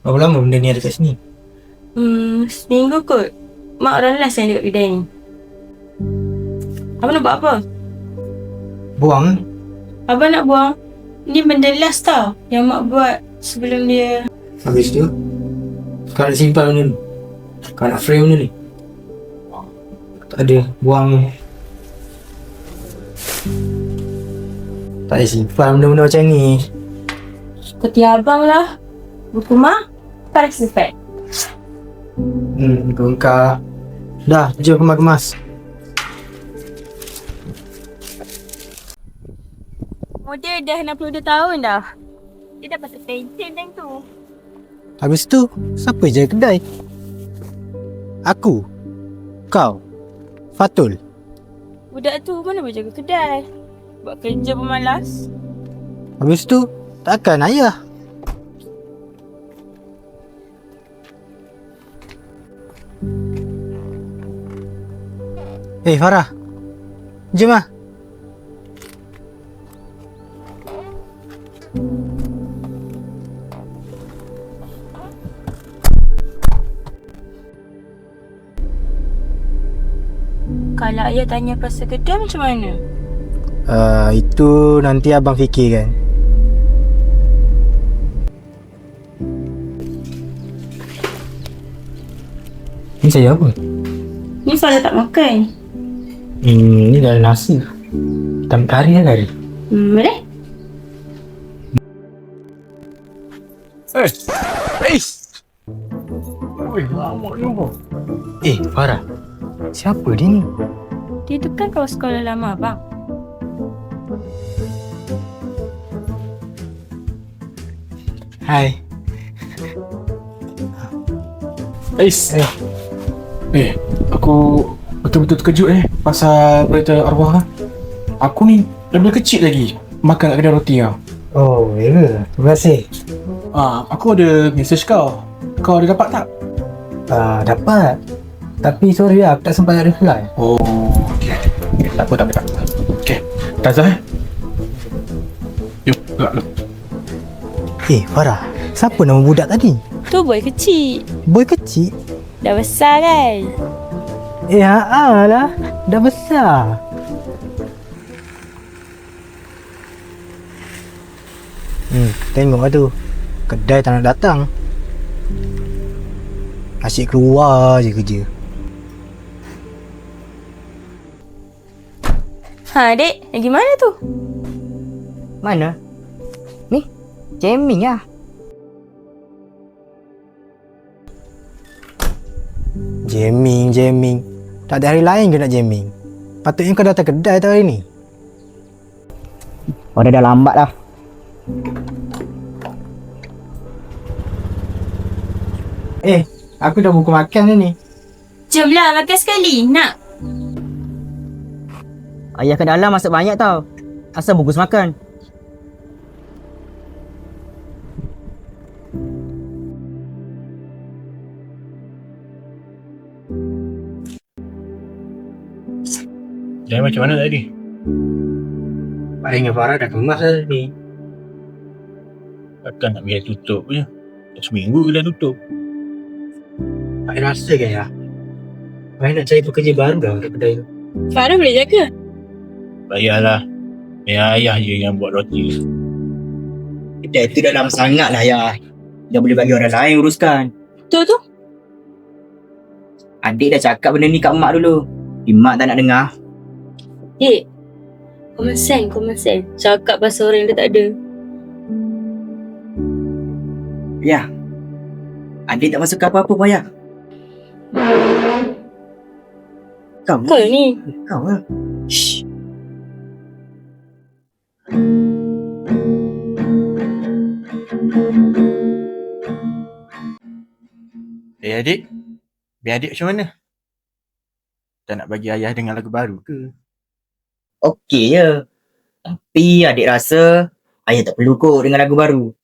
Berapa lama benda ni ada kat sini? Seminggu kot. Mak orang last yang dekat kedai ni. Abang nak buat apa? Buang. Abang nak buang? Ni benda last tau yang mak buat sebelum dia. Habis tu kau nak simpan benda ni? Kau nak frame benda ni? Tak ada. Buang. Tak payah simpan benda-benda macam ni. Seperti abang lah. Buku mak, tarik sifat. Kau. Dah, jom kemas-kemas. Model dah 62 tahun dah. Dia dah patut pension macam tu. Habis tu, siapa jaga kedai? Aku? Kau? Fatul? Budak tu mana boleh jaga kedai? Buat kerja pun malas. Habis tu, takkan ayah? Farah. Jom lah. Kalau ayah tanya pasal kedai macam mana? Itu nanti abang fikirkan. Ni saya apa? Ni Farah tak makan. Ni dah ada nasi. Tam kari lah kari. Boleh? Lama ni. Farah. Siapa dia ni? Dia tu kan kawan sekolah lama abang. Hai. Aku betul-betul terkejut pasal berita arwah. Aku ni daripada kecil lagi makan kat kedai roti lah. Oh, ya ke? Terima kasih. Aku ada message kau. Kau ada dapat tak? Dapat. Tapi sorry lah, aku tak sempat nak reply. Oh, okey. Tak apa. Okey. Tazah Yuk, gerak lu. Farah, siapa nama budak tadi? Tu boy kecil. Boy kecil? Dah besar kan? Lah, dah besar. Tengok lah tu. Kedai tak nak datang. Asyik keluar je kerja. Dek, lagi mana tu? Mana? Ni, jamming lah. Jamming. Tak ada hari lain ke nak jamming? Patutnya kau datang kedai tau hari ni. Order dah lambat dah. Aku dah buku makan ni. Jomlah makan sekali. Nak? Ayah kat dalam masak banyak tau. Asal bungkus makan. Jadi macam mana tadi? Pak dengan Farah dah kemas dah ni. Takkan nak biar tutup je. Dah seminggu kedai tutup. Pak rasa kan ya? Pak nak cari pekerja baru dah untuk kedai tu. Farah boleh jaga? Bayarlah. Biar ayah je yang buat roti. Kedai tu dah lama sangat lah ayah. Dah boleh bagi orang lain uruskan. Tu. Adik dah cakap benda ni kat mak dulu. Mak tak nak dengar. Dek, common sense. Cakap pasal orang yang dah tak ada. Ya. Adik tak masuk apa-apa payah. Kau ni? Kau lah. Shh. Adik. Biar adik macam mana? Tak nak bagi ayah dengar lagu baru ke? Okey je. Tapi adik rasa ayah tak perlu kot dengar lagu baru.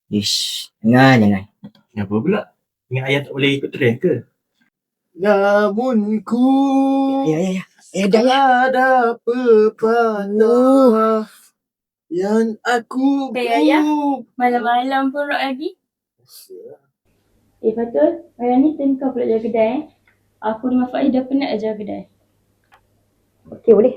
Jangan. Kenapa pula? Ingat ayah tak boleh ikut trend ke? Namun ku Ya. tak ada pepana yang aku Ayah. Malam-malam pun rock lagi. Fatul, hari ni turn kau pula jaga kedai. Aku dengan Faiz dah penat dah jaga kedai. Okey, boleh.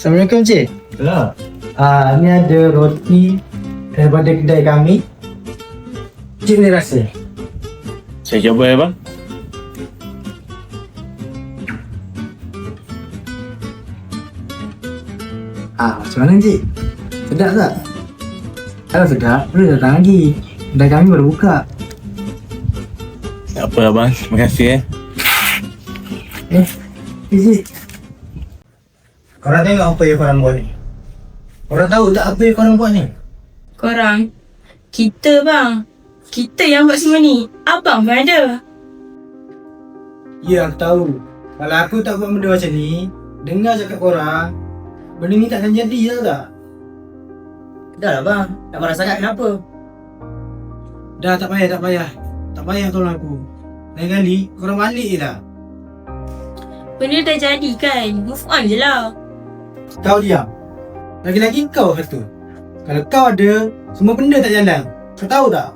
Assalamualaikum Cik. Ya. Ni ada roti daripada kedai kami. Cik boleh rasa? Saya cuba ya bang. Macam mana Cik? Sedap tak? Kalau sedap, boleh datang lagi. Kedai kami baru buka. Tak apa abang, terima kasih Cik. Korang tengok apa yang korang buat ni? Korang tahu tak apa yang korang buat ni? Korang? Kita bang. Kita yang buat semua ni. Abang pun ada. Ya, aku tahu. Kalau aku tak buat benda macam ni, dengar cakap korang, benda ni takkan jadi, tahu tak? Dah lah bang. Tak marah sangat kenapa? Dah, tak payah. Tak payah tolong aku. Lain kali, korang balik je lah. Benda dah jadi kan. Move on je lah. Kau diam. Lagi-lagi kau satu. Kalau kau ada, semua benda tak jalan. Kau tahu tak?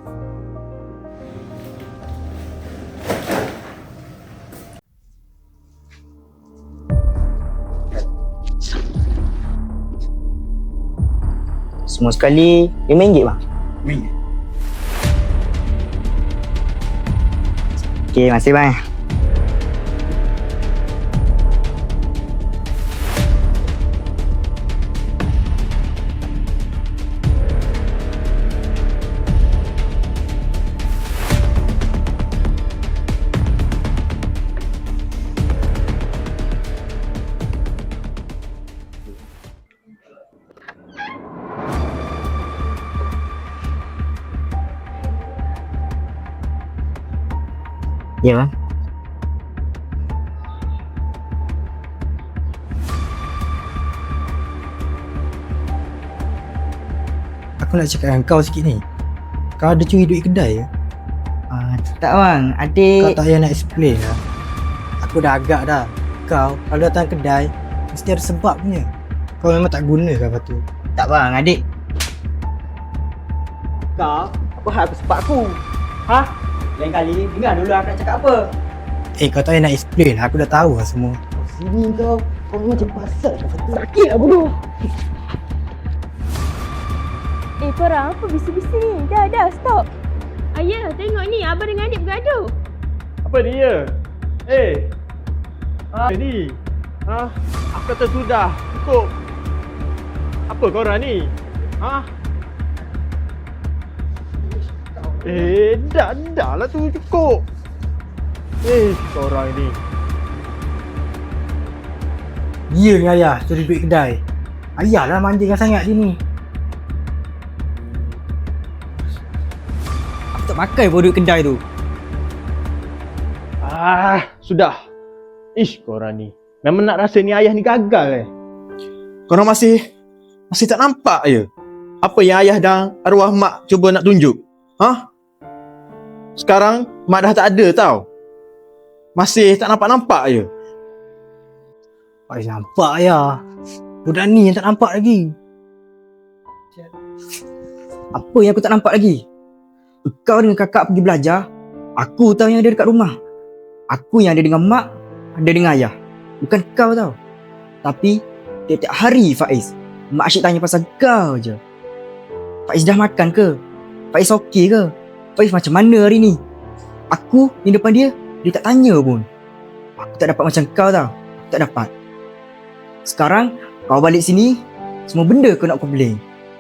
Semua sekali RM5 bang. Okey, masih bang. Ya bang. Aku nak cakap dengan kau sikit ni. Kau ada curi duit kedai ke? Tak bang, Kau adik. tak payah nak explain lah. Aku dah agak dah. Kau kalau datang kedai, mesti ada sebabnya. Kau memang tak guna ke apa tu? Tak bang, adik. Kau, apa hal aku sebab aku? Ha? Lain kali, dengar dulu aku nak cakap apa. Kau tak payah nak explain. Aku dah tahu lah semua. Sini kau memang macam pasal. Sakit lah bodoh. Korang apa bising-bising ni? Dah, stop. Ayah, tengok ni. Abang dengan adik bergaduh. Apa dia? Ni. Aku kata sudah. Cukup. Apa korang ni? Dah lah tu cukup. Korang ni. Dia ni ayah curi duit kedai. Ayah lah manjakan sangat dia ni. Aku tak pakai pun duit kedai tu. Sudah. Korang ni. Memang nak rasa ni ayah ni gagal Korang masih tak nampak je apa yang ayah dan arwah mak cuba nak tunjuk. Sekarang mak dah tak ada tau. Masih tak nampak-nampak je. Faiz nampak ayah. Budak ni yang tak nampak lagi. Apa yang aku tak nampak lagi? Kau dengan kakak pergi belajar. Aku tahu yang ada dekat rumah. Aku yang ada dengan mak, ada dengan ayah. Bukan kau tau. Tapi tiap-tiap hari Faiz, mak asyik tanya pasal kau je. Faiz dah makan ke? Faiz okey ke? Faiz macam mana hari ni? Aku di depan dia tak tanya pun. Aku tak dapat macam kau tau. Tak dapat. Sekarang kau balik sini, semua benda kau nak complain.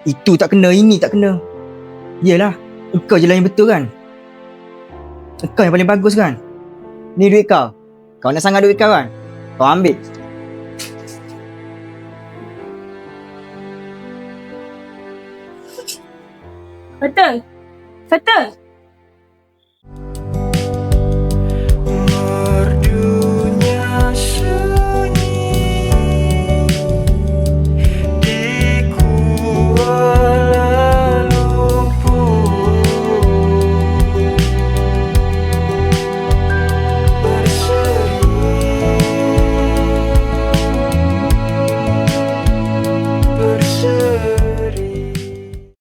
Itu tak kena, ini tak kena. Yelah, engkau je lah yang betul kan? Engkau yang paling bagus kan? Ni duit kau. Kau nak sangat duit kau kan? Kau ambil. Betul. Betul.